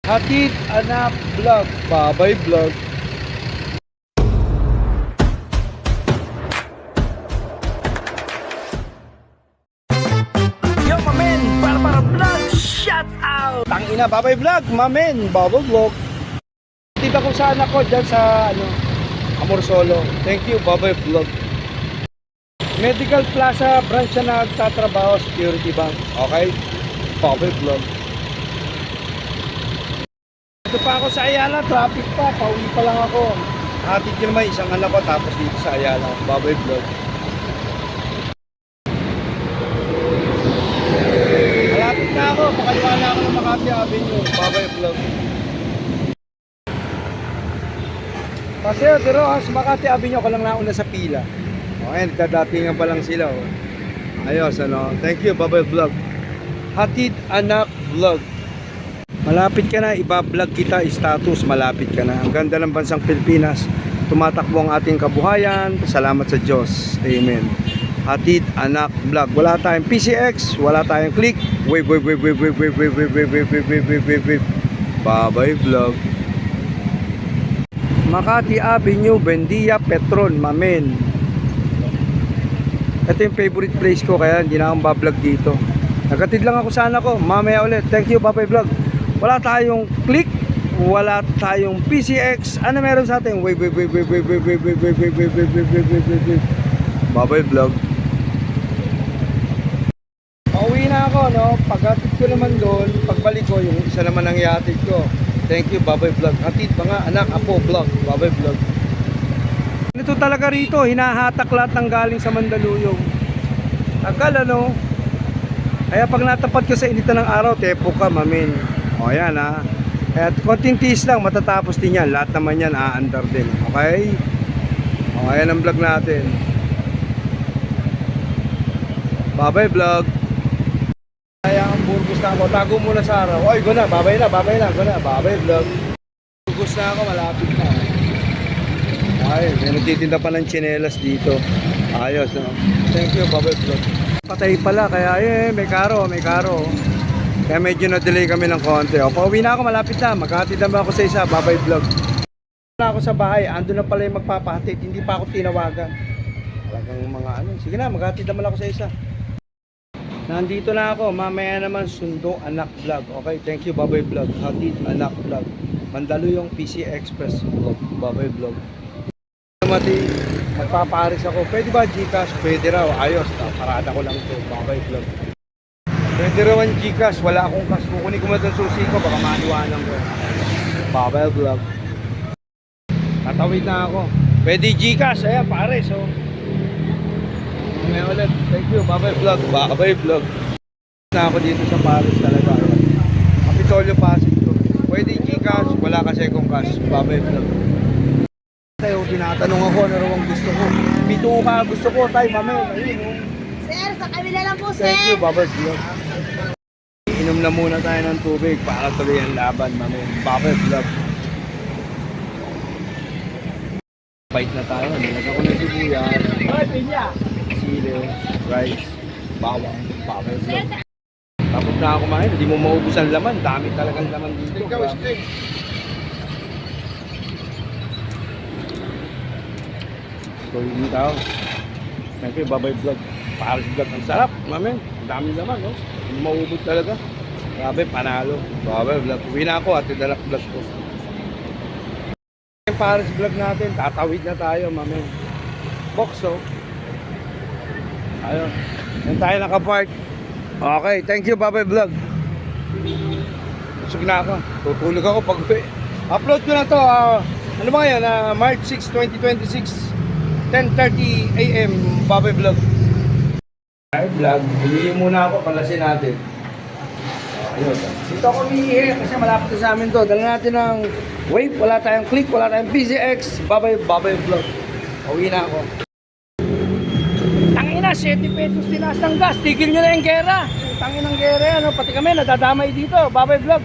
Hatid Anak Vlog, Babay Vlog. Yo, mamen, para vlog, shout out. Tangina, Babay Vlog, mamen, Babay Vlog. Dito ko sa anak ko dyan sa Amorsolo. Thank you, Babay Vlog. Medical Plaza branch na nagtatrabaho, Security Bank. Okay? Babay Vlog. Dito pa ako sa Ayala, traffic pa, pauwi pa lang ako. Hatid ko naman isang anak ko tapos dito sa Ayala. Babay Vlog. Malapit na ako, pakaliwa na ako ng Makati Avenue. Babay Vlog. Paseo de Rojas, Makati Avenue, ako lang nauna sa pila. Okay, nagdadatingan pa lang sila. Ayos, thank you, Babay Vlog. Hatid Anak Vlog. Malapit ka na, iba-vlog kita, status, malapit ka na. Ang ganda ng bansang Pilipinas, tumatakbo ang ating kabuhayan. Salamat sa Diyos. Amen. Hatid Anak Vlog. Wala tayong PCX, wala tayong click. Wave. Babay Vlog. Makati Avenue, Bendia, Petron, Mamen. Ito yung favorite place ko, kaya hindi na akong bablog dito. Nagkatid lang ako sana ko. Mamaya ulit. Thank you, Babay Vlog. Wala tayong click, wala tayong PCX. Ano meron sa atin? Wave. Babay Vlog. Pauwi na ako, Paghatid ko naman doon, pagbalik ko, yung isa naman ang ihatid ko. Thank you, Babay Vlog. Hatid mga anak, apo, vlog. Babay Vlog. Ito talaga rito, hinahatak lahat ng galing sa Mandaluyong. Tagal, Kaya pag natapat ka sa initan ng araw, tepo ka, mamin. O yan, Kaya konting tiis lang, matatapos din yan. Lahat naman yan, aandar din. Okay? O, ayan ang vlog natin. Babay Vlog. Kaya ang burgos na ako. Tago muna sa araw. Oy, go na. Babay na. Go na. Babay Vlog. Burgos na ako. Malapit na. Ay, may nagtitinda pa ng tsinelas dito. Ayos, Thank you, Babay Vlog. Patay pala. Kaya, may karo. Kaya medyo na-delay kami ng konti. O, pauwi na ako. Malapit na. Maghahatid naman ako sa isa. Babay Vlog. Na ako sa bahay. Ando na pala yung magpapahatid. Hindi pa ako tinawagan. Talagang mga Sige na, maghahatid naman ako sa isa. Nandito na ako, mamaya naman Sundo Anak Vlog. Okay, thank you, Babay Vlog. Hatid Anak Vlog. Mandaluyong PC Express Vlog. Babay Vlog. Magpaparis ako. Pwede ba Gcash? Pwede raw. Ayos, parada ko lang ito. Babay Vlog. Pwede raw ang Gcash. Wala akong cash. Kukunin ko mo itong susi ko. Baka maniwanan ko. Babay Vlog. Tatawid na ako. Pwede Gcash. Ayan, pares. May ulit. Thank you, Babay Vlog. Babay Vlog. Na ako dito sa Paris talaga. Kapitolyo Pasig to. Pwede Gcash, wala kasi akong cash. Babay Vlog. Tayo, tinatanong ako ano raw ang gusto ko. Pito ka gusto ko, tayo mamay. Ayun, Sir, sa kabila lang po, sir. Thank you, Babay Vlog. Inom na muna tayo ng tubig para tuloy ang laban, mamay. Babay Vlog. Bite na tayo. Nilagay ko ng sibuyas. Hoy, pinya. Sili, rice, bawang, Babay Vlog. Tapos na ako kumain, hindi mo maubos ang laman. Dami talagang laman dito. So yun tao. Thank you, Babay Vlog. Paris Vlog. Ang sarap, mamin. Ang dami laman, Hindi maubos talaga. Grabe, panalo. Babay Vlog. Uwi na ako at Anak Vlog ko. Yung Paris Vlog natin, tatawid na tayo, mamin. Boxo. Ayun. Yan tayo nakapark. Okay, thank you, Babay Vlog. Busog na ako. Tutulog ako pag upload ko na to. Ano ba ngayon? March 6, 2026. 10:30 AM. Babay Vlog. Babay Vlog. Bumili muna ako. Palasin natin. Ayun. Dito ako umiihi kasi malapit na sa amin to. Dala natin ng wave. Wala tayong click. Wala tayong PCX. Babay Vlog. Uwi na ako. 7 pesos tinaas ng gas. Tigil nyo na yung gera. Tangin ng gera, pati kami nadadamay dito. Babay Vlog.